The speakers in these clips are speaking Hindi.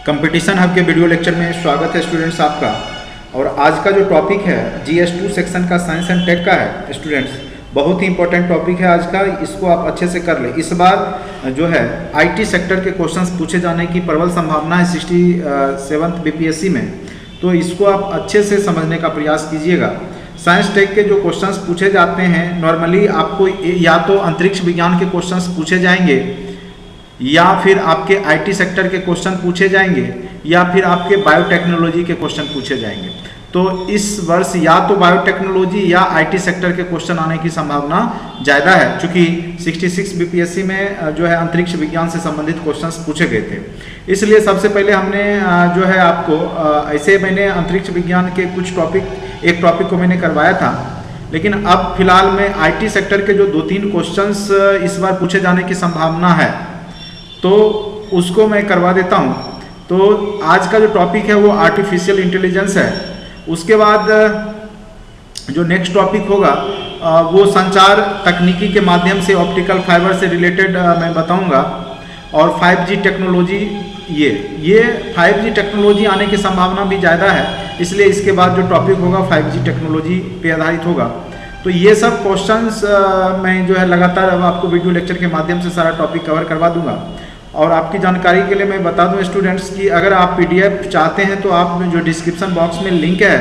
कंपटीशन हब के वीडियो लेक्चर में स्वागत है स्टूडेंट्स आपका। और आज का जो टॉपिक है GS2 सेक्शन का साइंस एंड टेक का है स्टूडेंट्स, बहुत ही इंपॉर्टेंट टॉपिक है आज का। इसको आप अच्छे से कर लें। इस बार जो है IT सेक्टर के क्वेश्चंस पूछे जाने की प्रबल संभावना है 67th BPSC में, तो इसको आप अच्छे से समझने का प्रयास कीजिएगा। साइंस टेक के जो क्वेश्चंस पूछे जाते हैं नॉर्मली आपको या तो अंतरिक्ष विज्ञान के क्वेश्चंस पूछे जाएंगे, या फिर आपके IT सेक्टर के क्वेश्चन पूछे जाएंगे, या फिर आपके बायोटेक्नोलॉजी के क्वेश्चन पूछे जाएंगे। तो इस वर्ष या तो बायोटेक्नोलॉजी या IT सेक्टर के क्वेश्चन आने की संभावना ज़्यादा है, क्योंकि 66 BPSC में जो है अंतरिक्ष विज्ञान से संबंधित क्वेश्चंस पूछे गए थे। इसलिए सबसे पहले हमने जो है आपको ऐसे मैंने अंतरिक्ष विज्ञान के कुछ एक टॉपिक को मैंने करवाया था, लेकिन अब फिलहाल में IT सेक्टर के जो 2-3 क्वेश्चंस इस बार पूछे जाने की संभावना है, तो उसको मैं करवा देता हूँ। तो आज का जो टॉपिक है वो आर्टिफिशियल इंटेलिजेंस है। उसके बाद जो नेक्स्ट टॉपिक होगा वो संचार तकनीकी के माध्यम से ऑप्टिकल फाइबर से रिलेटेड मैं बताऊंगा। और 5G टेक्नोलॉजी, ये 5G टेक्नोलॉजी आने की संभावना भी ज़्यादा है, इसलिए इसके बाद जो टॉपिक होगा 5G टेक्नोलॉजी पे आधारित होगा। तो ये सब क्वेश्चंस मैं जो है लगातार अब आपको वीडियो लेक्चर के माध्यम से सारा टॉपिक कवर करवा दूंगा। और आपकी जानकारी के लिए मैं बता दूं स्टूडेंट्स कि अगर आप PDF चाहते हैं तो आप जो डिस्क्रिप्शन बॉक्स में लिंक है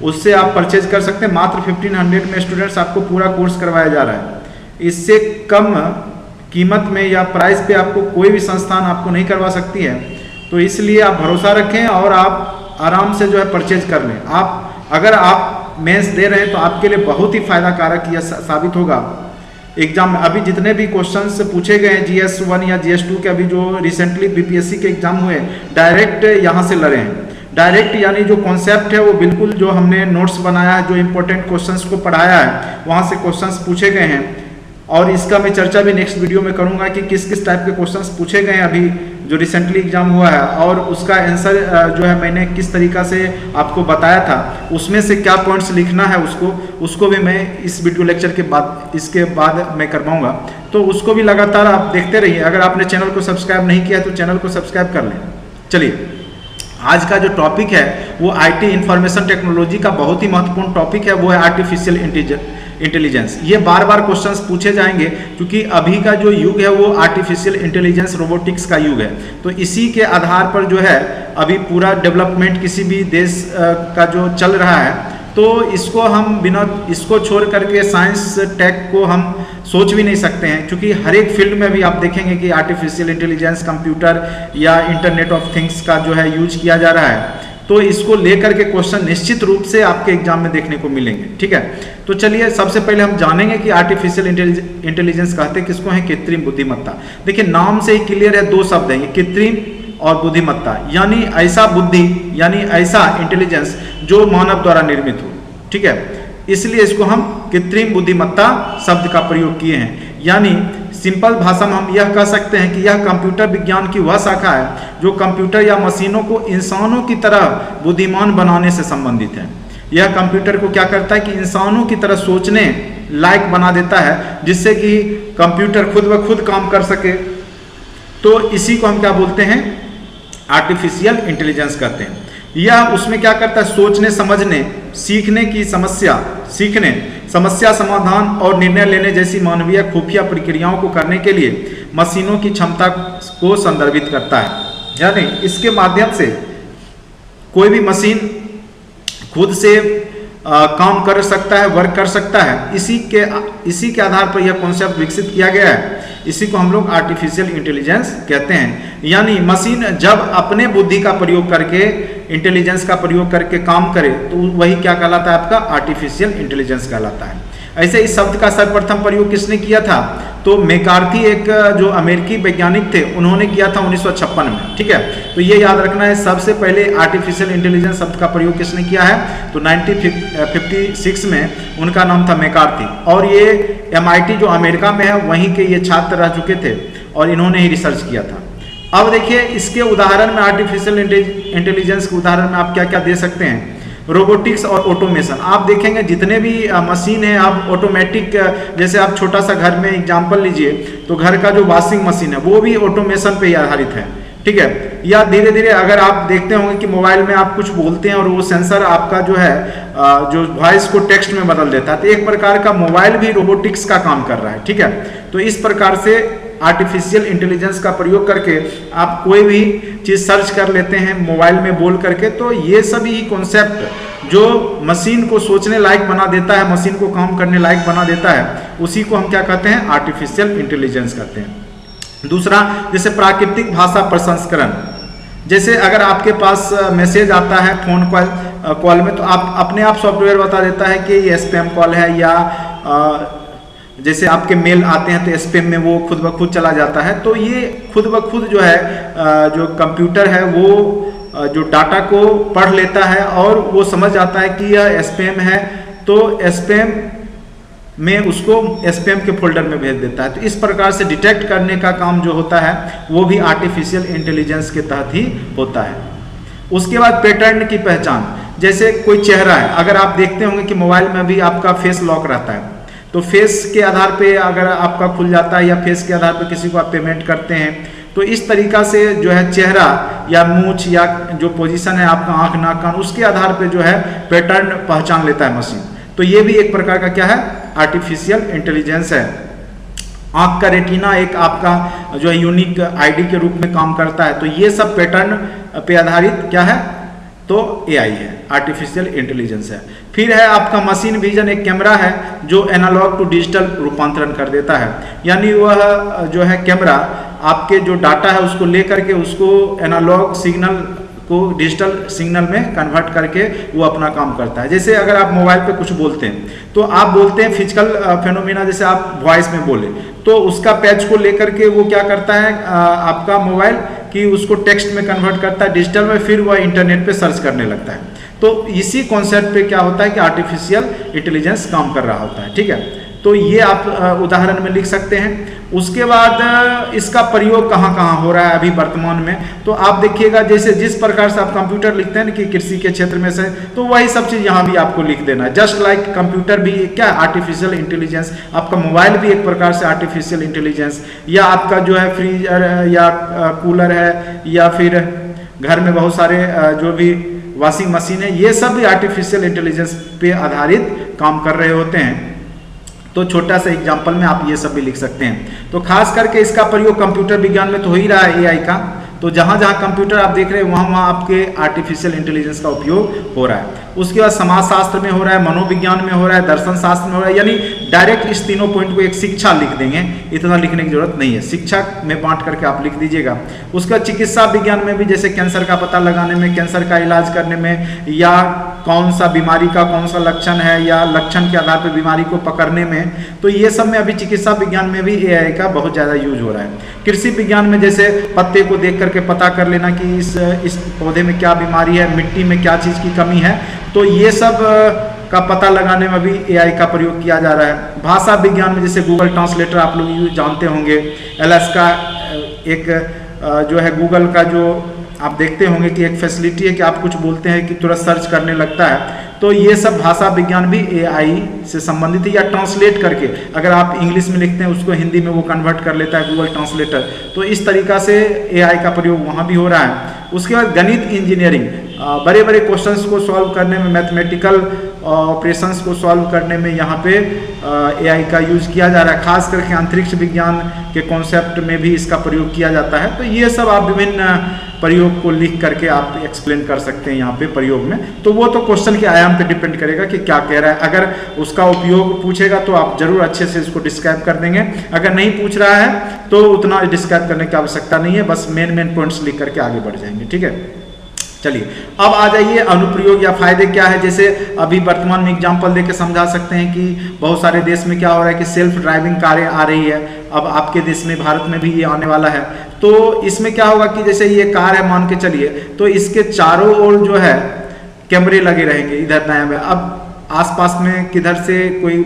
उससे आप परचेज कर सकते हैं। मात्र 1500 में स्टूडेंट्स आपको पूरा कोर्स करवाया जा रहा है। इससे कम कीमत में या प्राइस पे आपको कोई भी संस्थान आपको नहीं करवा सकती है। तो इसलिए आप भरोसा रखें और आप आराम से जो है परचेज कर लें। अगर आप मेंस दे रहे हैं तो आपके लिए बहुत ही फायदा कारक यह साबित होगा। एग्जाम में अभी जितने भी क्वेश्चंस पूछे गए हैं GS1 या GS2 के, अभी जो रिसेंटली BPSC के एग्जाम हुए, डायरेक्ट यहाँ से लड़े हैं। डायरेक्ट यानी जो कॉन्सेप्ट है वो बिल्कुल जो हमने नोट्स बनाया है, जो इंपॉर्टेंट क्वेश्चंस को पढ़ाया है, वहाँ से क्वेश्चंस पूछे गए हैं। और इसका मैं चर्चा भी नेक्स्ट वीडियो में करूँगा कि किस किस टाइप के क्वेश्चंस पूछे गए हैं अभी जो रिसेंटली एग्जाम हुआ है, और उसका आंसर जो है मैंने किस तरीका से आपको बताया था, उसमें से क्या पॉइंट्स लिखना है उसको भी मैं इस वीडियो लेक्चर के बाद इसके बाद मैं करवाऊंगा। तो उसको भी लगातार आप देखते रहिए। अगर आपने चैनल को सब्सक्राइब नहीं किया तो चैनल को सब्सक्राइब कर लें। चलिए, आज का जो टॉपिक है वो IT इंफॉर्मेशन टेक्नोलॉजी का बहुत ही महत्वपूर्ण टॉपिक है, वो है आर्टिफिशियल इंटेलिजेंस। ये बार बार क्वेश्चंस पूछे जाएंगे क्योंकि अभी का जो युग है वो आर्टिफिशियल इंटेलिजेंस रोबोटिक्स का युग है। तो इसी के आधार पर जो है अभी पूरा डेवलपमेंट किसी भी देश का जो चल रहा है, तो इसको हम बिना इसको छोड़ करके साइंस टेक को हम सोच भी नहीं सकते हैं, क्योंकि हर एक फील्ड में भी आप देखेंगे कि आर्टिफिशियल इंटेलिजेंस, कंप्यूटर या इंटरनेट ऑफ थिंग्स का जो है यूज किया जा रहा है। तो इसको लेकर के क्वेश्चन निश्चित रूप से आपके एग्जाम में देखने को मिलेंगे। ठीक है, तो चलिए सबसे पहले हम जानेंगे कि आर्टिफिशियल इंटेलिजेंस कहते किसको है। कृत्रिम बुद्धिमत्ता। देखिए, नाम से ही क्लियर है, दो शब्द हैं, कृत्रिम और बुद्धिमत्ता, यानी ऐसा बुद्धि यानी ऐसा इंटेलिजेंस जो मानव द्वारा निर्मित हो। ठीक है, इसलिए इसको हम कृत्रिम बुद्धिमत्ता शब्द का प्रयोग किए हैं। यानी सिंपल भाषा में हम यह कह सकते हैं कि यह कंप्यूटर विज्ञान की वह शाखा है जो कंप्यूटर या मशीनों को इंसानों की तरह बुद्धिमान बनाने से संबंधित है। यह कंप्यूटर को क्या करता है कि इंसानों की तरह सोचने लायक बना देता है, जिससे कि कंप्यूटर खुद ब खुद काम कर सके। तो इसी को हम क्या बोलते हैं, आर्टिफिशियल इंटेलिजेंस कहते हैं। यह उसमें क्या करता है, सोचने, समझने, सीखने, समस्या समाधान और निर्णय लेने जैसी मानवीय खुफिया प्रक्रियाओं को करने के लिए मशीनों की क्षमता को संदर्भित करता है। यानी इसके माध्यम से कोई भी मशीन खुद से काम कर सकता है, वर्क कर सकता है। इसी के आधार पर यह कॉन्सेप्ट विकसित किया गया है। इसी को हम लोग आर्टिफिशियल इंटेलिजेंस कहते हैं। यानी मशीन जब अपने बुद्धि का प्रयोग करके, इंटेलिजेंस का प्रयोग करके काम करे तो वही क्या कहलाता है, आपका आर्टिफिशियल इंटेलिजेंस कहलाता है। ऐसे इस शब्द का सर्वप्रथम प्रयोग किसने किया था, तो मैकार्थी एक जो अमेरिकी वैज्ञानिक थे, उन्होंने किया था 1956 में। ठीक है, तो ये याद रखना है, सबसे पहले आर्टिफिशियल इंटेलिजेंस शब्द का प्रयोग किसने किया है, तो 1956 में उनका नाम था मैकार्थी। और ये MIT जो अमेरिका में है वहीं के ये छात्र रह चुके थे और इन्होंने ही रिसर्च किया था। अब देखिए, इसके उदाहरण में आर्टिफिशियल इंटेलिजेंस के उदाहरण में आप क्या क्या दे सकते हैं, रोबोटिक्स और ऑटोमेशन। आप देखेंगे जितने भी मशीन है, आप ऑटोमेटिक, जैसे आप छोटा सा घर में एग्जांपल लीजिए तो घर का जो वॉशिंग मशीन है वो भी ऑटोमेशन पे ही आधारित है। ठीक है। या धीरे धीरे अगर आप देखते होंगे कि मोबाइल में आप कुछ बोलते हैं और वो सेंसर आपका जो है जो वॉइस को टेक्स्ट में बदल देता है, तो एक प्रकार का मोबाइल भी रोबोटिक्स का काम कर रहा है, ठीक है। तो इस प्रकार से आर्टिफिशियल इंटेलिजेंस का प्रयोग करके आप कोई भी चीज़ सर्च कर लेते हैं मोबाइल में बोल करके। तो ये सभी कॉन्सेप्ट जो मशीन को सोचने लायक बना देता है, मशीन को काम करने लायक बना देता है, उसी को हम क्या कहते हैं, आर्टिफिशियल इंटेलिजेंस कहते हैं। दूसरा, जैसे प्राकृतिक भाषा प्रसंस्करण, जैसे अगर आपके पास मैसेज आता है फोन कॉल में, तो आप अपने आप सॉफ्टवेयर बता देता है कि ये स्पैम कॉल है, या जैसे आपके मेल आते हैं तो स्पैम में वो खुद ब खुद चला जाता है। तो ये खुद ब खुद जो है जो कंप्यूटर है वो जो डाटा को पढ़ लेता है और वो समझ आता है कि यह स्पैम है, तो स्पैम में उसको स्पैम के फोल्डर में भेज देता है। तो इस प्रकार से डिटेक्ट करने का काम जो होता है वो भी आर्टिफिशियल इंटेलिजेंस के तहत ही होता है। उसके बाद पैटर्न की पहचान, जैसे कोई चेहरा है, अगर आप देखते होंगे कि मोबाइल में भी आपका फेस लॉक रहता है, तो फेस के आधार पे अगर आपका खुल जाता है या फेस के आधार पे किसी को आप पेमेंट करते हैं, तो इस तरीका से जो है चेहरा या मूंछ या जो पोजीशन है आपका आंख नाक कान, उसके आधार पे जो है पैटर्न पहचान लेता है मशीन। तो ये भी एक प्रकार का क्या है, आर्टिफिशियल इंटेलिजेंस है। आंख का रेटिना एक आपका जो है यूनिक आईडी के रूप में काम करता है। तो ये सब पैटर्न पे आधारित क्या है, तो एआई है, आर्टिफिशियल इंटेलिजेंस है। फिर है आपका मशीन विजन, एक कैमरा है जो एनालॉग टू डिजिटल रूपांतरण कर देता है, यानी वह जो है कैमरा आपके जो डाटा है उसको लेकर के उसको एनालॉग सिग्नल को डिजिटल सिग्नल में कन्वर्ट करके वो अपना काम करता है। जैसे अगर आप मोबाइल पे कुछ बोलते हैं, तो आप बोलते हैं फिजिकल फेनोमेना, जैसे आप वॉइस में बोले, तो उसका पैच को लेकर के वो क्या करता है आपका मोबाइल कि उसको टेक्स्ट में कन्वर्ट करता है डिजिटल में, फिर वह इंटरनेट पे सर्च करने लगता है। तो इसी कॉन्सेप्ट पे क्या होता है कि आर्टिफिशियल इंटेलिजेंस काम कर रहा होता है, ठीक है। तो ये आप उदाहरण में लिख सकते हैं। उसके बाद इसका प्रयोग कहाँ कहाँ हो रहा है अभी वर्तमान में, तो आप देखिएगा जैसे जिस प्रकार से आप कंप्यूटर लिखते हैं ना कि कृषि के क्षेत्र में से, तो वही सब चीज़ यहाँ भी आपको लिख देना है। जस्ट लाइक कंप्यूटर भी क्या आर्टिफिशियल इंटेलिजेंस, आपका मोबाइल भी एक प्रकार से आर्टिफिशियल इंटेलिजेंस, या आपका जो है फ्रीजर या कूलर है, या फिर घर में बहुत सारे जो भी वॉशिंग मशीन है, ये सब भी आर्टिफिशियल इंटेलिजेंस पे आधारित काम कर रहे होते हैं। तो छोटा सा एग्जांपल में आप ये सब भी लिख सकते हैं। तो खास करके इसका प्रयोग कंप्यूटर विज्ञान में तो हो ही रहा है एआई का, तो जहाँ जहाँ कंप्यूटर आप देख रहे हैं वहाँ वहाँ आपके आर्टिफिशियल इंटेलिजेंस का उपयोग हो रहा है। उसके बाद समाजशास्त्र में हो रहा है, मनोविज्ञान में हो रहा है, दर्शन शास्त्र में हो रहा है, यानी डायरेक्ट इस तीनों पॉइंट को एक शिक्षा लिख देंगे, इतना लिखने की जरूरत नहीं है, शिक्षा में बांट करके आप लिख दीजिएगा। उसके बाद चिकित्सा विज्ञान में भी, जैसे कैंसर का पता लगाने में, कैंसर का इलाज करने में, या कौन सा बीमारी का कौन सा लक्षण है, या लक्षण के आधार पर बीमारी को पकड़ने में, तो ये सब में अभी चिकित्सा विज्ञान में भी एआई का बहुत ज़्यादा यूज हो रहा है। कृषि विज्ञान में जैसे पत्ते को देख करके पता कर लेना कि इस पौधे में क्या बीमारी है, मिट्टी में क्या चीज़ की कमी है, तो ये सब का पता लगाने में भी एआई का प्रयोग किया जा रहा है। भाषा विज्ञान में जैसे गूगल ट्रांसलेटर आप लोग जानते होंगे, एलेक्सा एक जो है गूगल का जो आप देखते होंगे कि एक फैसिलिटी है कि आप कुछ बोलते हैं कि तुरंत सर्च करने लगता है। तो ये सब भाषा विज्ञान भी एआई से संबंधित है, या ट्रांसलेट करके अगर आप इंग्लिश में लिखते हैं उसको हिंदी में वो कन्वर्ट कर लेता है गूगल ट्रांसलेटर। तो इस तरीका से एआई का प्रयोग वहाँ भी हो रहा है। उसके बाद गणित इंजीनियरिंग, बड़े बड़े क्वेश्चंस को सॉल्व करने में, मैथमेटिकल ऑपरेशंस को सॉल्व करने में यहाँ पे एआई का यूज किया जा रहा है। खास करके अंतरिक्ष विज्ञान के कॉन्सेप्ट में भी इसका प्रयोग किया जाता है। तो ये सब आप विभिन्न प्रयोग को लिख करके आप एक्सप्लेन कर सकते हैं यहाँ पे प्रयोग में। तो वो तो क्वेश्चन के आयाम पे डिपेंड करेगा कि क्या कह रहा है। अगर उसका उपयोग पूछेगा तो आप जरूर अच्छे से इसको डिस्क्राइब कर देंगे, अगर नहीं पूछ रहा है तो उतना डिस्क्राइब करने की आवश्यकता नहीं है, बस मेन पॉइंट्स लिख करके आगे बढ़ जाएंगे, ठीक है। चलिए अब आ जाइए अनुप्रयोग या फायदे क्या है। जैसे अभी वर्तमान में एग्जांपल देके समझा सकते हैं कि बहुत सारे देश में क्या हो रहा है कि सेल्फ ड्राइविंग कारें आ रही है, अब आपके देश में भारत में भी ये आने वाला है। तो इसमें क्या होगा कि जैसे ये कार है मान के चलिए, तो इसके चारों ओर जो है कैमरे लगे रहेंगे इधर दाएं में। अब आसपास में किधर से कोई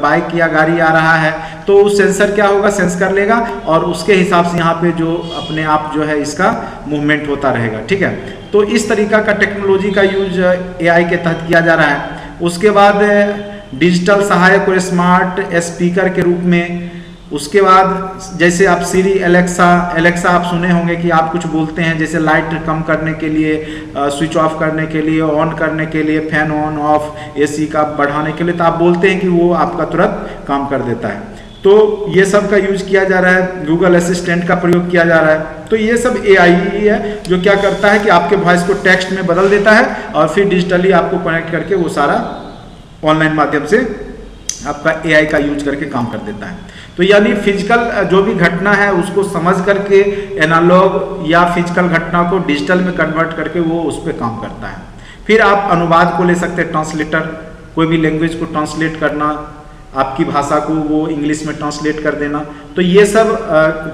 बाइक या गाड़ी आ रहा है तो सेंसर क्या होगा, सेंस कर लेगा और उसके हिसाब से यहाँ पे जो अपने आप जो है इसका मूवमेंट होता रहेगा, ठीक है। तो इस तरीका का टेक्नोलॉजी का यूज एआई के तहत किया जा रहा है। उसके बाद डिजिटल सहायक और स्मार्ट स्पीकर के रूप में उसके बाद जैसे आप सीरी, एलेक्सा आप सुने होंगे कि आप कुछ बोलते हैं, जैसे लाइट कम करने के लिए, स्विच ऑफ करने के लिए, ऑन करने के लिए, फैन ऑन ऑफ, एसी का बढ़ाने के लिए, तो आप बोलते हैं कि वो आपका तुरंत काम कर देता है। तो ये सब का यूज किया जा रहा है, गूगल असिस्टेंट का प्रयोग किया जा रहा है। तो ये सब AI ही है जो क्या करता है कि आपके वॉइस को टेक्स्ट में बदल देता है और फिर डिजिटली आपको कनेक्ट करके वो सारा ऑनलाइन माध्यम से आपका AI का यूज करके काम कर देता है। तो यानी फिजिकल जो भी घटना है उसको समझ करके एनालॉग या फिजिकल घटना को डिजिटल में कन्वर्ट करके वो उस पर काम करता है। फिर आप अनुवाद को ले सकते हैं, ट्रांसलेटर, कोई भी लैंग्वेज को ट्रांसलेट करना, आपकी भाषा को वो इंग्लिश में ट्रांसलेट कर देना, तो ये सब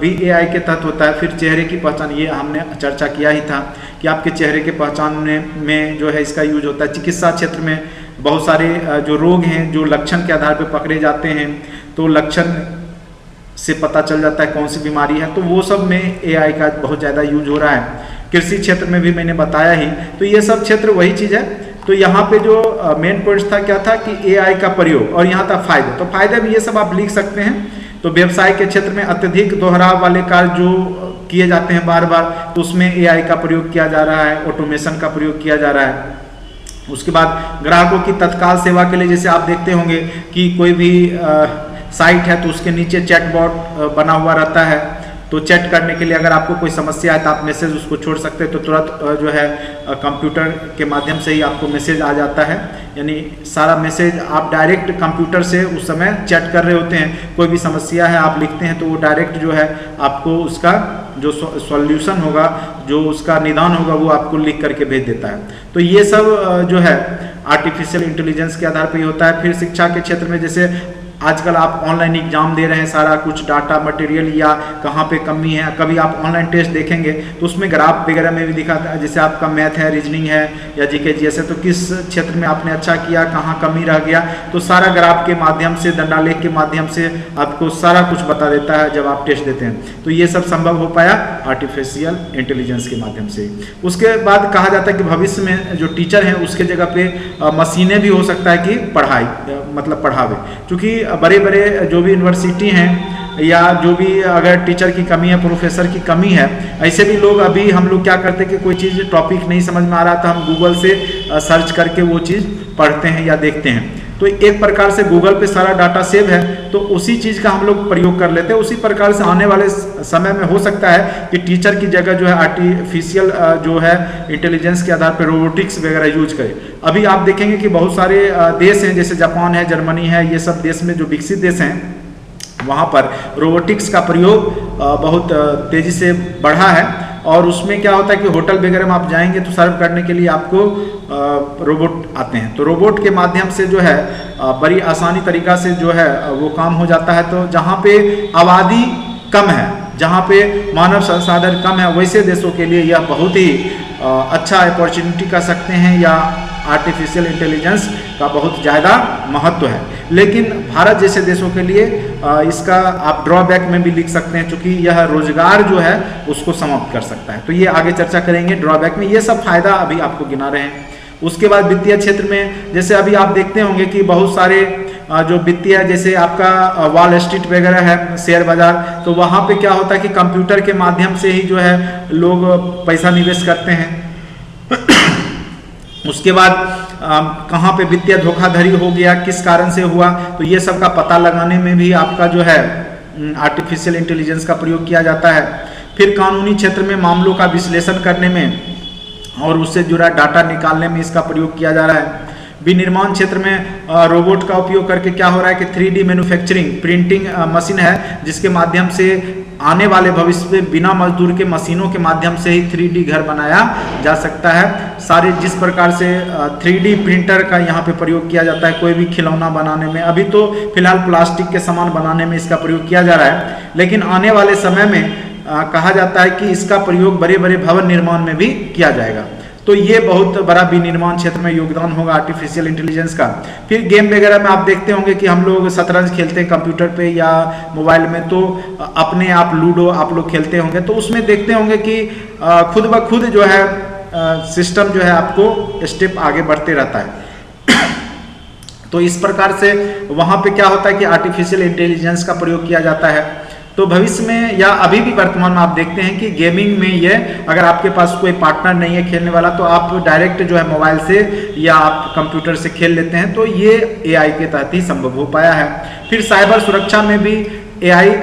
भी AI के तहत होता है। फिर चेहरे की पहचान, ये हमने चर्चा किया ही था कि आपके चेहरे के पहचान में जो है इसका यूज होता है। चिकित्सा क्षेत्र में बहुत सारे जो रोग हैं जो लक्षण के आधार पर पकड़े जाते हैं, तो लक्षण से पता चल जाता है कौन सी बीमारी है, तो वो सब में AI का बहुत ज़्यादा यूज हो रहा है। कृषि क्षेत्र में भी मैंने बताया ही, तो ये सब क्षेत्र वही चीज़ है। तो यहाँ पे जो मेन पॉइंट था क्या था कि AI का प्रयोग, और यहाँ था फायदे, तो फायदे भी ये सब आप लिख सकते हैं। तो व्यवसाय के क्षेत्र में अत्यधिक दोहराव वाले कार्य जो किए जाते हैं बार बार, तो उसमें AI का प्रयोग किया जा रहा है, ऑटोमेशन का प्रयोग किया जा रहा है। उसके बाद ग्राहकों की तत्काल सेवा के लिए, जैसे आप देखते होंगे कि कोई भी साइट है तो उसके नीचे चैटबॉट बना हुआ रहता है, तो चैट करने के लिए अगर आपको कोई समस्या है तो आप मैसेज उसको छोड़ सकते हैं, तो तुरंत जो है कंप्यूटर के माध्यम से ही आपको मैसेज आ जाता है। यानी सारा मैसेज आप डायरेक्ट कंप्यूटर से उस समय चैट कर रहे होते हैं, कोई भी समस्या है आप लिखते हैं तो वो डायरेक्ट जो है आपको उसका जो सॉल्यूशन होगा, जो उसका निदान होगा, वो आपको लिख करके भेज देता है। तो ये सब जो है आर्टिफिशियल इंटेलिजेंस के आधार पर ही होता है। फिर शिक्षा के क्षेत्र में जैसे आजकल आप ऑनलाइन एग्जाम दे रहे हैं, सारा कुछ डाटा मटेरियल या कहाँ पे कमी है, कभी आप ऑनलाइन टेस्ट देखेंगे तो उसमें ग्राफ वगैरह में भी दिखाता है, जैसे आपका मैथ है, रीजनिंग है या जीके जीएस है, तो किस क्षेत्र में आपने अच्छा किया, कहाँ कमी रह गया, तो सारा ग्राफ के माध्यम से, दंडालेख के माध्यम से आपको सारा कुछ बता देता है जब आप टेस्ट देते हैं। तो ये सब संभव हो पाया आर्टिफिशियल इंटेलिजेंस के माध्यम से। उसके बाद कहा जाता है कि भविष्य में जो टीचर हैं उसके जगह पे मशीनें भी हो सकता है कि पढ़ावे, क्योंकि बड़े बड़े जो भी यूनिवर्सिटी हैं या जो भी अगर टीचर की कमी है, प्रोफेसर की कमी है, ऐसे भी लोग अभी हम लोग क्या करते हैं कि कोई चीज़ टॉपिक नहीं समझ में आ रहा था, हम गूगल से सर्च करके वो चीज़ पढ़ते हैं या देखते हैं। तो एक प्रकार से गूगल पे सारा डाटा सेव है, तो उसी चीज़ का हम लोग प्रयोग कर लेते हैं। उसी प्रकार से आने वाले समय में हो सकता है कि टीचर की जगह जो है आर्टिफिशियल जो है इंटेलिजेंस के आधार पर रोबोटिक्स वगैरह यूज करे। अभी आप देखेंगे कि बहुत सारे देश हैं, जैसे जापान है, जर्मनी है, ये सब देश में जो विकसित देश हैं वहाँ पर रोबोटिक्स का प्रयोग बहुत तेज़ी से बढ़ा है। और उसमें क्या होता है कि होटल वगैरह में आप जाएंगे तो सर्व करने के लिए आपको रोबोट आते हैं, तो रोबोट के माध्यम से जो है बड़ी आसानी तरीका से जो है वो काम हो जाता है। तो जहाँ पे आबादी कम है, जहाँ पे मानव संसाधन कम है, वैसे देशों के लिए यह बहुत ही अच्छा अपॉर्चुनिटी कह सकते हैं, या आर्टिफिशियल इंटेलिजेंस का बहुत ज़्यादा महत्व है। लेकिन भारत जैसे देशों के लिए इसका आप ड्रॉबैक में भी लिख सकते हैं, क्योंकि यह रोजगार जो है उसको समाप्त कर सकता है। तो ये आगे चर्चा करेंगे ड्रॉबैक में, ये सब फायदा अभी आपको गिना रहे हैं। उसके बाद वित्तीय क्षेत्र में जैसे अभी आप देखते होंगे कि बहुत सारे जो वित्तीय, जैसे आपका वॉल स्ट्रीट वगैरह है, शेयर बाजार, तो वहाँ पे क्या होता है कि कंप्यूटर के माध्यम से ही जो है लोग पैसा निवेश करते हैं। उसके बाद कहाँ पे वित्तीय धोखाधड़ी हो गया, किस कारण से हुआ, तो ये सब का पता लगाने में भी आपका जो है आर्टिफिशियल इंटेलिजेंस का प्रयोग किया जाता है। फिर कानूनी क्षेत्र में मामलों का विश्लेषण करने में और उससे जुड़ा डाटा निकालने में इसका प्रयोग किया जा रहा है। विनिर्माण क्षेत्र में रोबोट का उपयोग करके क्या हो रहा है कि 3D मैन्युफैक्चरिंग प्रिंटिंग मशीन है, जिसके माध्यम से आने वाले भविष्य में बिना मजदूर के मशीनों के माध्यम से ही 3D घर बनाया जा सकता है। सारे जिस प्रकार से 3D प्रिंटर का यहाँ पे प्रयोग किया जाता है कोई भी खिलौना बनाने में, अभी तो फिलहाल प्लास्टिक के सामान बनाने में इसका प्रयोग किया जा रहा है, लेकिन आने वाले समय में कहा जाता है कि इसका प्रयोग बड़े बड़े भवन निर्माण में भी किया जाएगा। तो ये बहुत बड़ा विनिर्माण क्षेत्र में योगदान होगा आर्टिफिशियल इंटेलिजेंस का। फिर गेम वगैरह में आप देखते होंगे कि हम लोग शतरंज खेलते हैं कंप्यूटर पे या मोबाइल में, तो अपने आप लूडो आप लोग खेलते होंगे, तो उसमें देखते होंगे कि खुद ब खुद जो है सिस्टम जो है आपको स्टेप आगे बढ़ते रहता है। तो इस प्रकार से वहाँ पे क्या होता है कि आर्टिफिशियल इंटेलिजेंस का प्रयोग किया जाता है। तो भविष्य में या अभी भी वर्तमान में आप देखते हैं कि गेमिंग में ये, अगर आपके पास कोई पार्टनर नहीं है खेलने वाला, तो आप डायरेक्ट जो है मोबाइल से या आप कंप्यूटर से खेल लेते हैं। तो ये एआई के तहत ही संभव हो पाया है। फिर साइबर सुरक्षा में भी एआई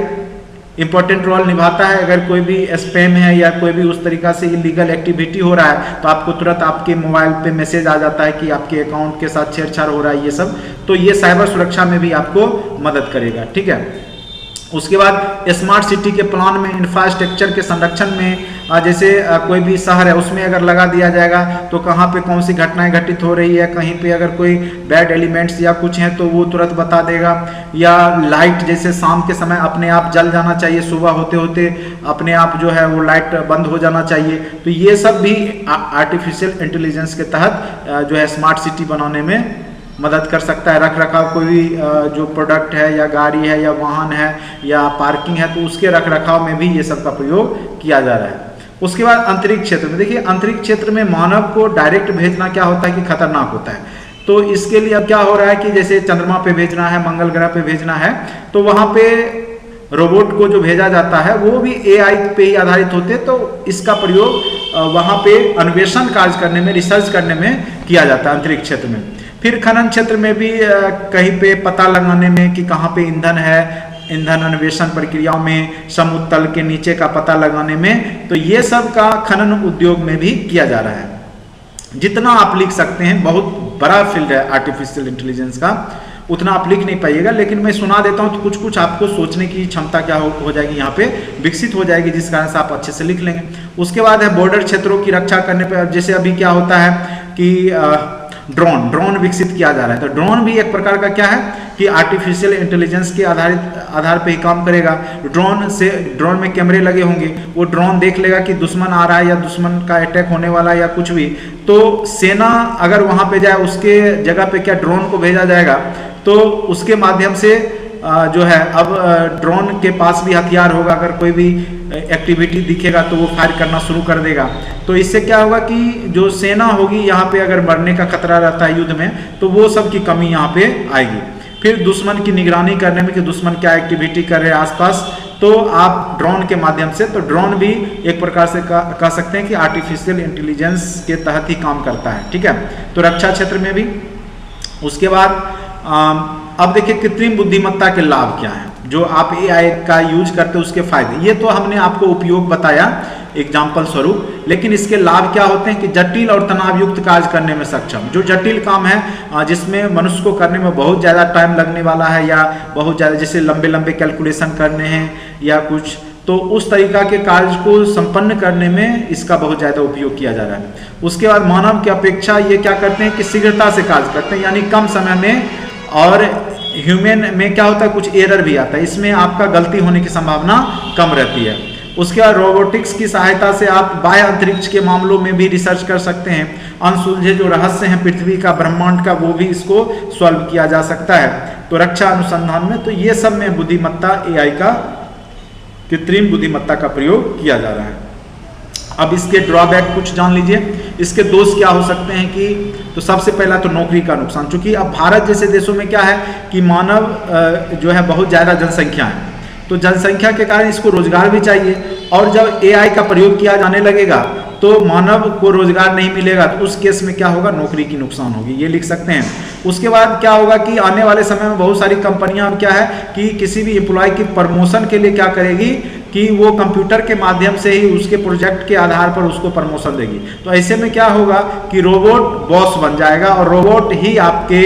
इंपॉर्टेंट रोल निभाता है। अगर कोई भी स्पैम है या कोई भी उस तरीका से इलीगल एक्टिविटी हो रहा है तो आपको तुरंत आपके मोबाइल पे मैसेज आ जाता है कि आपके अकाउंट के साथ छेड़छाड़ हो रहा है, ये सब। तो ये साइबर सुरक्षा में भी आपको मदद करेगा, ठीक है। उसके बाद स्मार्ट सिटी के प्लान में इंफ्रास्ट्रक्चर के संरक्षण में, जैसे कोई भी शहर है उसमें अगर लगा दिया जाएगा तो कहाँ पे कौन सी घटनाएं घटित हो रही है, कहीं पे अगर कोई बैड एलिमेंट्स या कुछ हैं तो वो तुरंत बता देगा। या लाइट जैसे शाम के समय अपने आप जल जाना चाहिए, सुबह होते होते अपने आप जो है वो लाइट बंद हो जाना चाहिए। तो ये सब भी आर्टिफिशियल इंटेलिजेंस के तहत जो है स्मार्ट सिटी बनाने में मदद कर सकता है। रख रखाव, कोई भी जो प्रोडक्ट है या गाड़ी है या वाहन है या पार्किंग है, तो उसके रख रखाव में भी ये सब का प्रयोग किया जा रहा है। उसके बाद अंतरिक्ष क्षेत्र में देखिए, अंतरिक्ष क्षेत्र में मानव को डायरेक्ट भेजना क्या होता है कि खतरनाक होता है। तो इसके लिए अब क्या हो रहा है कि जैसे चंद्रमा पे भेजना है, मंगल ग्रह पे भेजना है, तो वहां पे रोबोट को जो भेजा जाता है वो भी एआई पे ही आधारित होते हैं। तो इसका प्रयोग वहां पे अन्वेषण कार्य करने में, रिसर्च करने में किया जाता है अंतरिक्ष क्षेत्र में। फिर खनन क्षेत्र में भी कहीं पे पता लगाने में कि कहाँ पे ईंधन है, ईंधन अन्वेषण प्रक्रियाओं में, समुद्र तल के नीचे का पता लगाने में, तो ये सब का खनन उद्योग में भी किया जा रहा है। जितना आप लिख सकते हैं, बहुत बड़ा फील्ड है आर्टिफिशियल इंटेलिजेंस का, उतना आप लिख नहीं पाइएगा, लेकिन मैं सुना देता हूँ तो कुछ कुछ आपको सोचने की क्षमता क्या हो जाएगी, यहाँ पे विकसित हो जाएगी, जिस कारण से आप अच्छे से लिख लेंगे। उसके बाद है बॉर्डर क्षेत्रों की रक्षा करने पर, जैसे अभी क्या होता है कि ड्रोन विकसित किया जा रहा है। तो ड्रोन भी एक प्रकार का क्या है कि आर्टिफिशियल इंटेलिजेंस के आधार पे ही काम करेगा। ड्रोन में कैमरे लगे होंगे, वो ड्रोन देख लेगा कि दुश्मन आ रहा है या दुश्मन का अटैक होने वाला है या कुछ भी, तो सेना अगर वहां पे जाए, उसके जगह पे क्या ड्रोन को भेजा जाएगा, तो उसके माध्यम से जो है अब ड्रोन के पास भी हथियार होगा, अगर कोई भी एक्टिविटी दिखेगा तो वो फायर करना शुरू कर देगा। तो इससे क्या होगा कि जो सेना होगी यहाँ पे, अगर मरने का खतरा रहता है युद्ध में, तो वो सब की कमी यहाँ पे आएगी। फिर दुश्मन की निगरानी करने में कि दुश्मन क्या एक्टिविटी कर रहे हैं आसपास, तो आप ड्रोन के माध्यम से, तो ड्रोन भी एक प्रकार से कह सकते हैं कि आर्टिफिशियल इंटेलिजेंस के तहत ही काम करता है, ठीक है। तो रक्षा क्षेत्र में भी। उसके बाद अब देखिए कृत्रिम बुद्धिमत्ता के लाभ क्या हैं, जो आप एआई का यूज करते हैं उसके फायदे। ये तो हमने आपको उपयोग बताया एग्जाम्पल स्वरूप, लेकिन इसके लाभ क्या होते हैं कि जटिल और तनावयुक्त कार्य करने में सक्षम। जो जटिल काम है जिसमें मनुष्य को करने में बहुत ज़्यादा टाइम लगने वाला है, या बहुत ज़्यादा जैसे लंबे लंबे कैलकुलेशन करने हैं या कुछ, तो उस तरीका के कार्य को संपन्न करने में इसका बहुत ज़्यादा उपयोग किया जा रहा है। उसके बाद मानव की अपेक्षा ये क्या करते हैं कि शीघ्रता से कार्य करते हैं, यानी कम समय में। और ह्यूमन में क्या होता है, कुछ एरर भी आता है, इसमें आपका गलती होने की संभावना कम रहती है। उसके बाद रोबोटिक्स की सहायता से आप बाह्य अंतरिक्ष के मामलों में भी रिसर्च कर सकते हैं। अनसुलझे जो रहस्य हैं पृथ्वी का, ब्रह्मांड का, वो भी इसको सॉल्व किया जा सकता है। तो रक्षा अनुसंधान में, तो ये सब में बुद्धिमत्ता, एआई का, कृत्रिम बुद्धिमत्ता का प्रयोग किया जा रहा है। अब इसके ड्रॉबैक कुछ जान लीजिए, इसके दोष क्या हो सकते हैं कि, तो सबसे पहला तो नौकरी का नुकसान, क्योंकि अब भारत जैसे देशों में क्या है कि मानव जो है बहुत ज़्यादा जनसंख्या है, तो जनसंख्या के कारण इसको रोजगार भी चाहिए, और जब एआई का प्रयोग किया जाने लगेगा तो मानव को रोजगार नहीं मिलेगा, तो उस केस में क्या होगा, नौकरी की नुकसान होगी, ये लिख सकते हैं। उसके बाद क्या होगा कि आने वाले समय में बहुत सारी कंपनियां अब क्या है कि किसी भी एम्प्लॉय की प्रमोशन के लिए क्या करेगी कि वो कंप्यूटर के माध्यम से ही उसके प्रोजेक्ट के आधार पर उसको प्रमोशन देगी। तो ऐसे में क्या होगा कि रोबोट बॉस बन जाएगा, और रोबोट ही आपके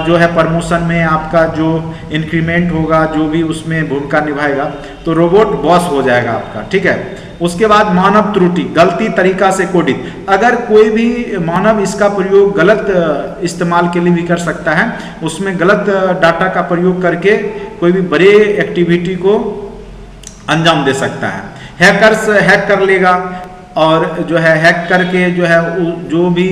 जो है प्रमोशन में आपका जो इंक्रीमेंट होगा, जो भी उसमें भूमिका निभाएगा, तो रोबोट बॉस हो जाएगा आपका, ठीक है। उसके बाद मानव त्रुटि, गलती तरीका से कोडित, अगर कोई भी मानव इसका प्रयोग गलत इस्तेमाल के लिए भी कर सकता है, उसमें गलत डाटा का प्रयोग करके कोई भी बड़े एक्टिविटी को अंजाम दे सकता है। हैकर्स हैक कर लेगा, और जो है हैक करके जो है जो भी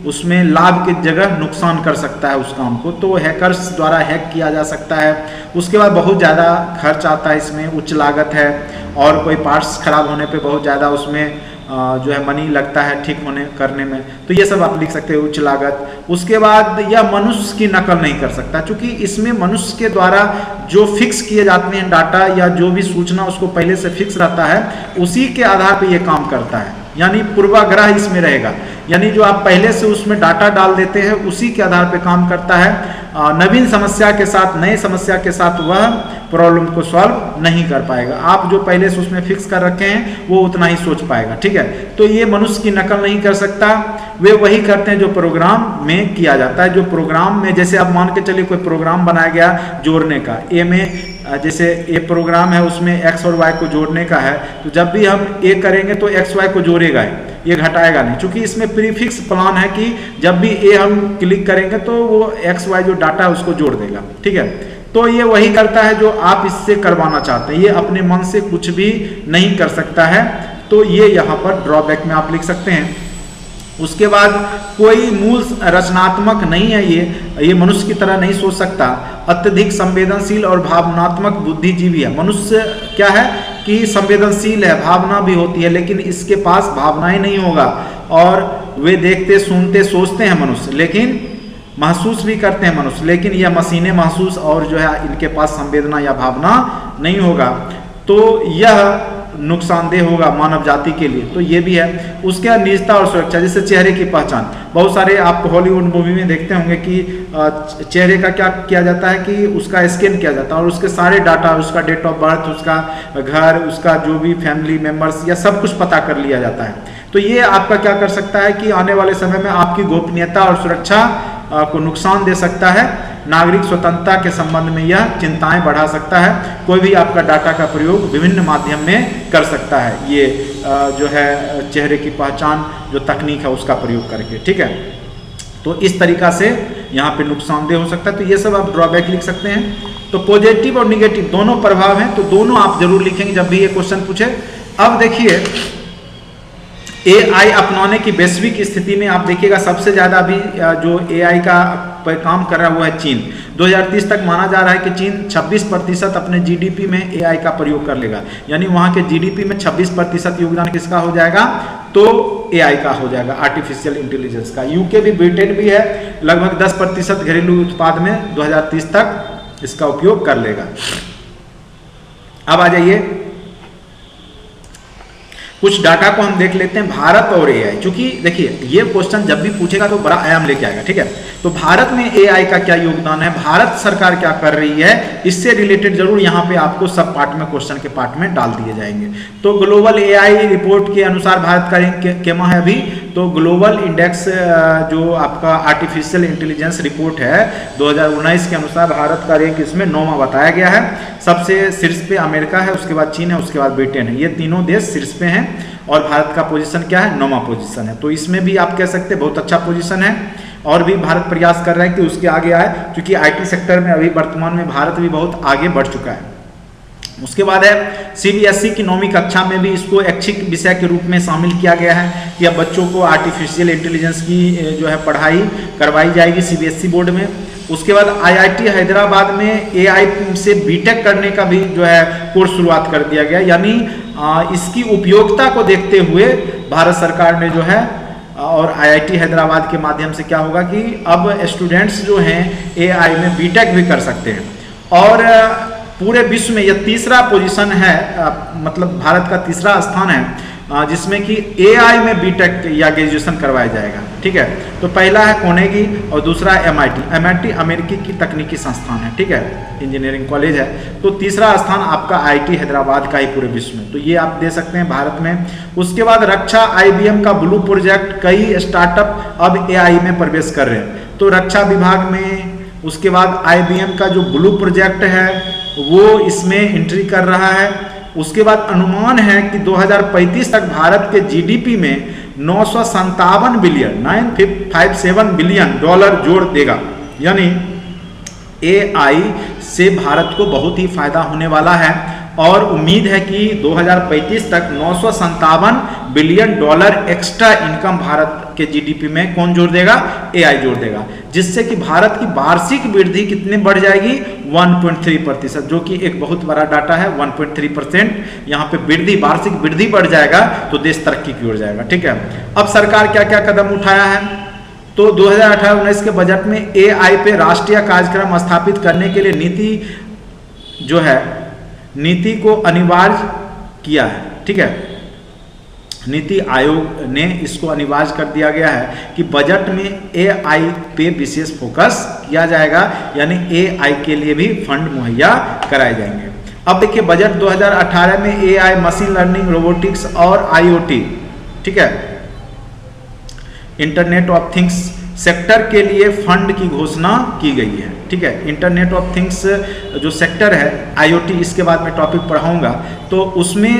उसमें लाभ की जगह नुकसान कर सकता है उस काम को, तो हैकर्स द्वारा हैक किया जा सकता है। उसके बाद बहुत ज़्यादा खर्च आता है इसमें, उच्च लागत है, और कोई पार्ट्स खराब होने पे बहुत ज़्यादा उसमें जो है मनी लगता है ठीक होने करने में, तो ये सब आप लिख सकते हो, उच्च लागत। उसके बाद यह मनुष्य की नकल नहीं कर सकता, क्योंकि इसमें मनुष्य के द्वारा जो फिक्स किए जाते हैं डाटा या जो भी सूचना उसको पहले से फिक्स रहता है, उसी के आधार पर यह काम करता है, यानी पूर्वाग्रह इसमें रहेगा, यानी जो आप पहले से उसमें डाटा डाल देते हैं उसी के आधार पर काम करता है। नवीन समस्या के साथ, नए समस्या के साथ वह प्रॉब्लम को सॉल्व नहीं कर पाएगा। आप जो पहले से उसमें फिक्स कर रखे हैं वो उतना ही सोच पाएगा, ठीक है। तो ये मनुष्य की नकल नहीं कर सकता, वे वही करते हैं जो प्रोग्राम में किया जाता है। जो प्रोग्राम में, जैसे आप मान के चलिए कोई प्रोग्राम बनाया गया जोड़ने का, ए में जैसे ए प्रोग्राम है उसमें एक्स और वाई को जोड़ने का है, तो जब भी हम ए करेंगे तो एक्स वाई को जोड़ेगा, ये घटाएगा नहीं, क्योंकि इसमें प्रीफिक्स प्लान है कि जब भी ए हम क्लिक करेंगे तो वो एक्स वाई जो डाटा है उसको जोड़ देगा, ठीक है। तो ये वही करता है जो आप इससे करवाना चाहते हैं, ये अपने मन से कुछ भी नहीं कर सकता है। तो ये यहाँ पर ड्रॉबैक में आप लिख सकते हैं। उसके बाद कोई मूल रचनात्मक नहीं है, ये मनुष्य की तरह नहीं सोच सकता, अत्यधिक संवेदनशील और भावनात्मक बुद्धिजीवी है। मनुष्य क्या है कि संवेदनशील है, भावना भी होती है, लेकिन इसके पास भावनाएं नहीं होगा, और वे देखते, सुनते, सोचते हैं मनुष्य, लेकिन महसूस भी करते हैं मनुष्य, लेकिन यह मशीनें महसूस और जो है इनके पास संवेदना या भावना नहीं होगा, तो यह नुकसानदेह होगा मानव जाति के लिए। तो ये भी है। उसके बाद निजता और सुरक्षा, जैसे चेहरे की पहचान, बहुत सारे आप हॉलीवुड मूवी में देखते होंगे कि चेहरे का क्या किया जाता है कि उसका स्कैन किया जाता है और उसके सारे डाटा, उसका डेट ऑफ बर्थ, उसका घर, उसका जो भी फैमिली मेंबर्स या सब कुछ पता कर लिया जाता है। तो ये आपका क्या कर सकता है कि आने वाले समय में आपकी गोपनीयता और सुरक्षा को नुकसान दे सकता है। नागरिक स्वतंत्रता के संबंध में यह चिंताएं बढ़ा सकता है। कोई भी आपका डाटा का प्रयोग विभिन्न माध्यम में कर सकता है, ये जो है चेहरे की पहचान जो तकनीक है उसका प्रयोग करके, ठीक है। तो इस तरीका से यहाँ पे नुकसानदेह हो सकता है। तो ये सब आप ड्रॉबैक लिख सकते हैं। तो पॉजिटिव और निगेटिव दोनों प्रभाव हैं, तो दोनों आप जरूर लिखेंगे जब भी ये क्वेश्चन पूछे। अब देखिए AI अपनाने की वैश्विक स्थिति में आप देखिएगा सबसे ज़्यादा अभी जो AI का काम कर रहा है वो है चीन। 2030 तक माना जा रहा है कि चीन 26% अपने GDP में AI का प्रयोग कर लेगा, यानी वहाँ के GDP में 26% योगदान किसका हो जाएगा, तो AI का हो जाएगा, आर्टिफिशियल इंटेलिजेंस का। UK भी, ब्रिटेन भी है, लगभग 10% घरेलू उत्पाद में 2030 तक इसका उपयोग कर लेगा। अब आ जाइए कुछ डाटा को हम देख लेते हैं, भारत और AI। क्योंकि देखिए ये क्वेश्चन जब भी पूछेगा तो बड़ा आयाम लेके आएगा, ठीक है। तो भारत में AI का क्या योगदान है, भारत सरकार क्या कर रही है, इससे रिलेटेड जरूर यहाँ पे आपको सब पार्ट में, क्वेश्चन के पार्ट में डाल दिए जाएंगे। तो ग्लोबल AI रिपोर्ट के अनुसार भारत का रैंक केमा है अभी, तो ग्लोबल इंडेक्स जो आपका आर्टिफिशियल इंटेलिजेंस रिपोर्ट है 2019 के अनुसार भारत का रैंक इसमें 9वां बताया गया है। सबसे शीर्ष पे अमेरिका है, उसके बाद चीन है, उसके बाद ब्रिटेन है, ये तीनों देश शीर्ष पे हैं। और भारत का पोजीशन क्या है, 9वां पोजीशन है। तो इसमें भी आप कह सकते हैं बहुत अच्छा पोजीशन है, और भी भारत प्रयास कर रहा है कि उसके आगे आए, क्योंकि IT सेक्टर में अभी वर्तमान में भारत भी बहुत आगे बढ़ चुका है। उसके बाद है CBSE की 9वीं कक्षा में भी इसको ऐच्छिक विषय के रूप में शामिल किया गया है कि अब बच्चों को आर्टिफिशियल इंटेलिजेंस की जो है पढ़ाई करवाई जाएगी CBSE बोर्ड में। उसके बाद IIT हैदराबाद में AI से BTech करने का भी जो है कोर्स शुरुआत कर दिया गया, यानी इसकी उपयोगिता को देखते हुए भारत सरकार ने जो है, और IIT हैदराबाद के माध्यम से क्या होगा कि अब स्टूडेंट्स जो हैं AI में BTech भी कर सकते हैं। और पूरे विश्व में यह तीसरा पोजीशन है, मतलब भारत का तीसरा स्थान है जिसमें कि AI में BTech या ग्रेजुएशन करवाया जाएगा, ठीक है। तो पहला है कोनेगी और दूसरा है MIT अमेरिकी की तकनीकी संस्थान है, ठीक है, इंजीनियरिंग कॉलेज है। तो तीसरा स्थान आपका IIT हैदराबाद का ही पूरे विश्व में, तो ये आप दे सकते हैं भारत में। उसके बाद रक्षा, IBM का ब्लू प्रोजेक्ट, कई स्टार्टअप अब AI में प्रवेश कर रहे हैं, तो रक्षा विभाग में। उसके बाद IBM का जो ब्लू प्रोजेक्ट है वो इसमें एंट्री कर रहा है। उसके बाद अनुमान है कि 2035 तक भारत के GDP में 957 बिलियन $957 बिलियन जोड़ देगा, यानी AI से भारत को बहुत ही फायदा होने वाला है। और उम्मीद है कि 2035 तक 957 billion dollar extra income Bharat के जीडीपी में कौन जोड़ देगा? एआई जोड़ देगा, जिससे कि भारत की वार्षिक वृद्धि कितने बढ़ जाएगी? 1.3%, जो कि एक बहुत बड़ा डाटा है। 1.3% यहाँ पे वृद्धि, वार्षिक वृद्धि बढ़ जाएगा तो देश तरक्की की ओर जाएगा। ठीक है, अब सरकार क्या क्या कदम उठाया है? तो 2018-19 के बजट में एआई पे राष्ट्रीय कार्यक्रम स्थापित करने के लिए नीति को अनिवार्य किया है। ठीक है, नीति आयोग ने इसको अनिवार्य कर दिया गया है कि बजट में एआई पे विशेष फोकस किया जाएगा, यानी एआई के लिए भी फंड मुहैया कराए जाएंगे। अब देखिए बजट 2018 में एआई, मशीन लर्निंग, रोबोटिक्स और आईओटी, ठीक है, इंटरनेट ऑफ थिंग्स सेक्टर के लिए फंड की घोषणा की गई है। ठीक है, इंटरनेट ऑफ थिंग्स जो सेक्टर है, आईओटी इसके बाद में टॉपिक पढ़ाऊंगा, तो उसमें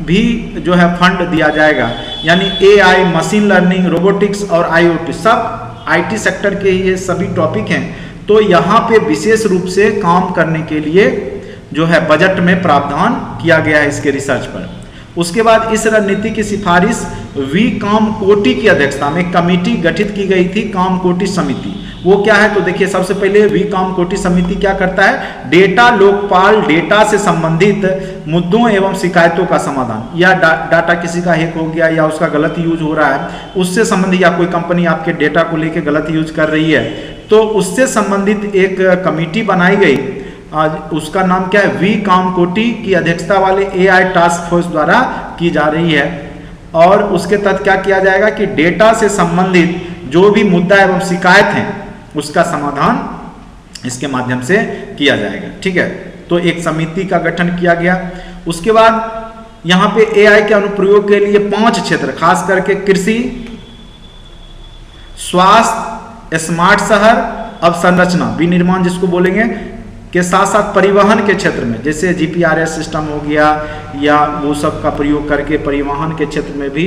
भी जो है फंड दिया जाएगा, यानी एआई, मशीन लर्निंग, रोबोटिक्स और आईओटी सब आईटी सेक्टर के ये सभी टॉपिक हैं। तो यहाँ पे विशेष रूप से काम करने के लिए जो है बजट में प्रावधान किया गया है इसके रिसर्च पर। उसके बाद इस रणनीति की सिफारिश वी काम कोटि की अध्यक्षता में कमेटी गठित की गई थी, काम कोटि समिति। वो क्या है? तो देखिए सबसे पहले वी काम कोटि समिति क्या करता है? डेटा लोकपाल, डेटा से संबंधित मुद्दों एवं शिकायतों का समाधान, या डाटा किसी का हैक हो गया या उसका गलत यूज हो रहा है, उससे संबंधित, या कोई कंपनी आपके डेटा को लेके गलत यूज कर रही है, तो उससे संबंधित एक कमेटी बनाई गई। आज उसका नाम क्या है? वी काम कोटि की अध्यक्षता वाले एआई टास्क फोर्स द्वारा की जा रही है। और उसके तहत क्या किया जाएगा कि डेटा से संबंधित जो भी मुद्दा एवं शिकायत है उसका समाधान इसके माध्यम से किया जाएगा। ठीक है, तो एक समिति का गठन किया गया। उसके बाद यहाँ पे एआई के अनुप्रयोग के लिए 5 क्षेत्र, खास करके कृषि, स्वास्थ्य, स्मार्ट शहर, अवसंरचना, विनिर्माण जिसको बोलेंगे, के साथ साथ परिवहन के क्षेत्र में, जैसे जीपीआरएस सिस्टम हो गया, या वो सब का प्रयोग करके परिवहन के क्षेत्र में भी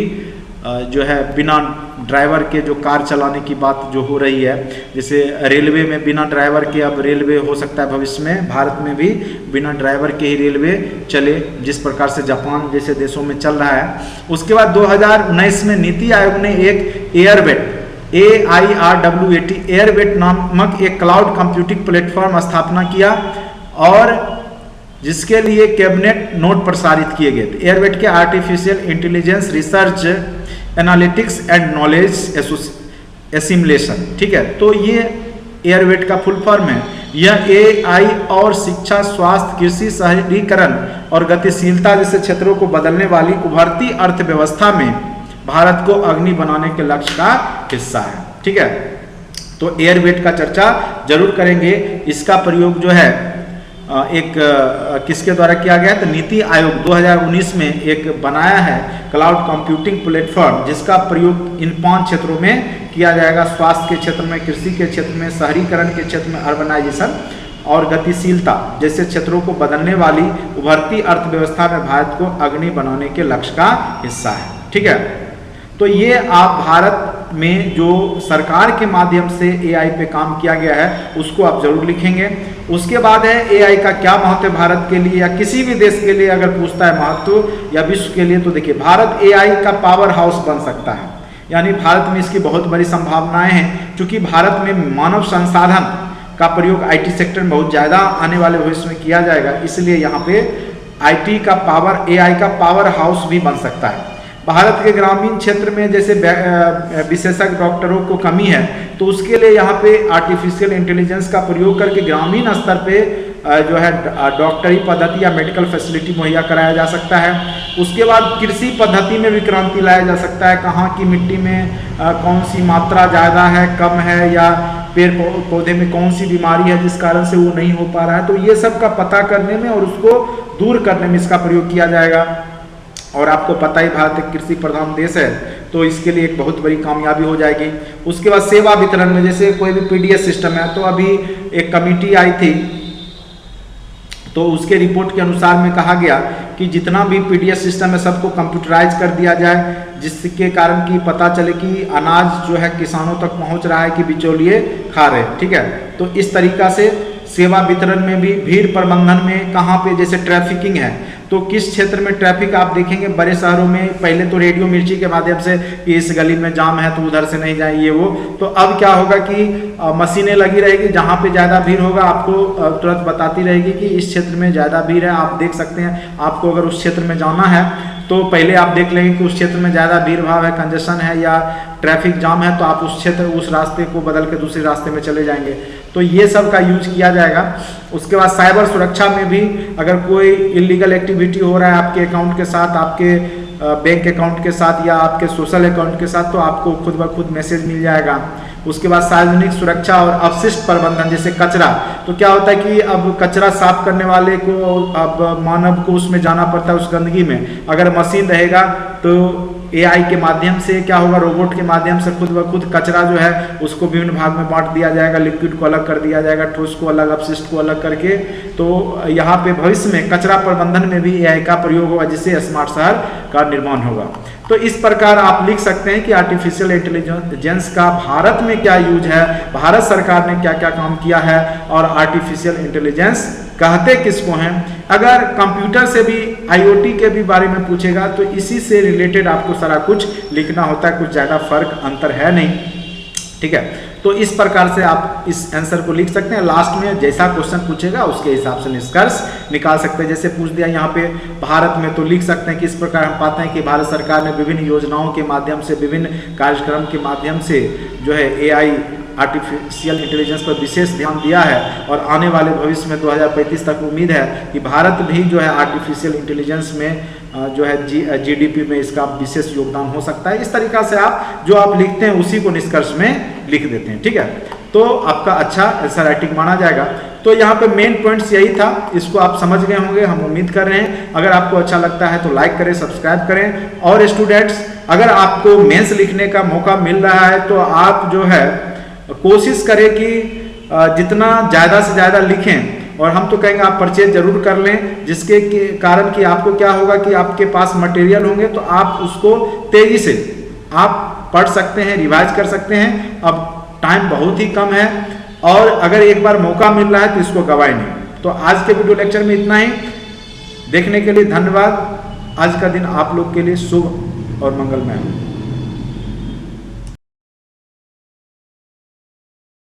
जो है बिना ड्राइवर के जो कार चलाने की बात जो हो रही है, जैसे रेलवे में बिना ड्राइवर के अब रेलवे हो सकता है भविष्य में, भारत में भी बिना ड्राइवर के ही रेलवे चले, जिस प्रकार से जापान जैसे देशों में चल रहा है। उसके बाद 2019 में नीति आयोग ने एक एयरवेट, AIRWAT एयरवेट नामक एक क्लाउड कंप्यूटिंग प्लेटफॉर्म स्थापना किया, और जिसके लिए कैबिनेट नोट प्रसारित किए गए थे। एयरवेट के artificial intelligence research, analytics and knowledge assimilation, ठीक है, तो ये एयरवेट का फुल फॉर्म है। यह एआई और शिक्षा, स्वास्थ्य, कृषि, शहरीकरण और गतिशीलता जैसे क्षेत्रों को बदलने वाली उभरती अर्थव्यवस्था में भारत को अग्रणी बनाने के लक्ष्य का हिस्सा है। ठीक है, तो एयरवेट का चर्चा जरूर करेंगे। इसका प्रयोग जो है एक किसके द्वारा किया गया? तो नीति आयोग 2019 में एक बनाया है क्लाउड कंप्यूटिंग प्लेटफॉर्म, जिसका प्रयोग इन 5 क्षेत्रों में किया जाएगा। स्वास्थ्य के क्षेत्र में, कृषि के क्षेत्र में, शहरीकरण के क्षेत्र में, अर्बनाइजेशन और गतिशीलता जैसे क्षेत्रों को बदलने वाली उभरती अर्थव्यवस्था में भारत को अग्रणी बनाने के लक्ष्य का हिस्सा है। ठीक है, तो ये आप भारत में जो सरकार के माध्यम से एआई पे काम किया गया है उसको आप जरूर लिखेंगे। उसके बाद है एआई का क्या महत्व है भारत के लिए, या किसी भी देश के लिए अगर पूछता है महत्व या विश्व के लिए, तो देखिए भारत एआई का पावर हाउस बन सकता है, यानी भारत में इसकी बहुत बड़ी संभावनाएं हैं। क्योंकि भारत में मानव संसाधन का प्रयोग आईटी सेक्टर में बहुत ज़्यादा आने वाले भविष्य में किया जाएगा, इसलिए यहाँ पे आईटी का पावर, एआई का पावर हाउस भी बन सकता है। भारत के ग्रामीण क्षेत्र में जैसे विशेषज्ञ डॉक्टरों को कमी है, तो उसके लिए यहाँ पे आर्टिफिशियल इंटेलिजेंस का प्रयोग करके ग्रामीण स्तर पे जो है डॉक्टरी पद्धति या मेडिकल फैसिलिटी मुहैया कराया जा सकता है। उसके बाद कृषि पद्धति में भी क्रांति लाया जा सकता है, कहाँ की मिट्टी में कौन सी मात्रा ज़्यादा है, कम है, या पेड़ पौधे में कौन सी बीमारी है जिस कारण से वो नहीं हो पा रहा है, तो ये सब का पता करने में और उसको दूर करने में इसका प्रयोग किया जाएगा। और आपको पता ही भारत एक कृषि प्रधान देश है, तो इसके लिए एक बहुत बड़ी कामयाबी हो जाएगी। उसके बाद सेवा वितरण में, जैसे कोई भी पीडीएस सिस्टम है, तो अभी एक कमेटी आई थी, तो उसके रिपोर्ट के अनुसार में कहा गया कि जितना भी पीडीएस सिस्टम है सबको कंप्यूटराइज कर दिया जाए, जिसके कारण कि पता चले कि अनाज जो है किसानों तक पहुंच रहा है कि बिचौलिए खा रहे हैं। ठीक है, तो इस तरीका से सेवा वितरण में भी, भीड़ प्रबंधन में, कहाँ पे जैसे ट्रैफिकिंग है तो किस क्षेत्र में ट्रैफिक आप देखेंगे बड़े शहरों में पहले तो रेडियो मिर्ची के माध्यम से कि इस गली में जाम है तो उधर से नहीं जाए ये वो, तो अब क्या होगा कि मशीनें लगी रहेगी, जहाँ पे ज़्यादा भीड़ होगा आपको तुरंत बताती रहेगी कि इस क्षेत्र में ज़्यादा भीड़ है। आप देख सकते हैं, आपको अगर उस क्षेत्र में जाना है तो पहले आप देख लेंगे कि उस क्षेत्र में ज़्यादा भीड़ भाड़ है, कंजेशन है या ट्रैफिक जाम है, तो आप उस क्षेत्र उस रास्ते को बदल के दूसरे रास्ते में चले जाएंगे। तो ये सब का यूज किया जाएगा। उसके बाद साइबर सुरक्षा में भी अगर कोई इलीगल एक्टिविटी हो रहा है आपके अकाउंट के साथ, आपके बैंक अकाउंट के साथ या आपके सोशल अकाउंट के साथ, तो आपको खुद ब खुद मैसेज मिल जाएगा। उसके बाद सार्वजनिक सुरक्षा और अपशिष्ट प्रबंधन, जैसे कचरा, तो क्या होता है कि अब कचरा साफ करने वाले को, अब मानव को उसमें जाना पड़ता है उस गंदगी में। अगर मशीन रहेगा तो AI के माध्यम से क्या होगा, रोबोट के माध्यम से खुद ब खुद कचरा जो है उसको विभिन्न भाग में बांट दिया जाएगा, लिक्विड को अलग कर दिया जाएगा, ठोस को अलग, अपशिष्ट को अलग करके। तो यहाँ पे भविष्य में कचरा प्रबंधन में भी AI का प्रयोग होगा, जिससे स्मार्ट शहर का निर्माण होगा। तो इस प्रकार आप लिख सकते हैं कि आर्टिफिशियल इंटेलिजेंस का भारत में क्या यूज है, भारत सरकार ने क्या क्या काम किया है और आर्टिफिशियल इंटेलिजेंस कहते किसको हैं। अगर कंप्यूटर से भी IoT के भी बारे में पूछेगा तो इसी से रिलेटेड आपको सारा कुछ लिखना होता है, कुछ ज़्यादा फर्क अंतर है नहीं, ठीक है। तो इस प्रकार से आप इस आंसर को लिख सकते हैं। लास्ट में जैसा क्वेश्चन पूछेगा उसके हिसाब से निष्कर्ष निकाल सकते हैं। जैसे पूछ दिया यहाँ पे भारत में, तो लिख सकते हैं कि इस प्रकार हम पाते हैं कि भारत सरकार ने विभिन्न योजनाओं के माध्यम से, विभिन्न कार्यक्रम के माध्यम से जो है AI आर्टिफिशियल इंटेलिजेंस पर विशेष ध्यान दिया है और आने वाले भविष्य में 2035 तक उम्मीद है कि भारत भी जो है आर्टिफिशियल इंटेलिजेंस में जो है GDP में इसका विशेष योगदान हो सकता है। इस तरीका से आप जो आप लिखते हैं उसी को निष्कर्ष में लिख देते हैं, ठीक है। तो आपका अच्छा आंसर राइटिंग माना जाएगा। तो यहाँ पे मेन पॉइंट्स यही था, इसको आप समझ गए होंगे, हम उम्मीद कर रहे हैं। अगर आपको अच्छा लगता है तो लाइक करें, सब्सक्राइब करें। और स्टूडेंट्स, अगर आपको मेंस लिखने का मौका मिल रहा है तो आप जो है कोशिश करें कि जितना ज़्यादा से ज़्यादा लिखें, और हम तो कहेंगे आप परचेज जरूर कर लें, जिसके कारण कि आपको क्या होगा कि आपके पास मटेरियल होंगे तो आप उसको तेजी से आप पढ़ सकते हैं, रिवाइज कर सकते हैं। अब टाइम बहुत ही कम है और अगर एक बार मौका मिल रहा है तो इसको गवाए नहीं। तो आज के वीडियो लेक्चर में इतना ही। देखने के लिए धन्यवाद। आज का दिन आप लोग के लिए शुभ और मंगलमय हो।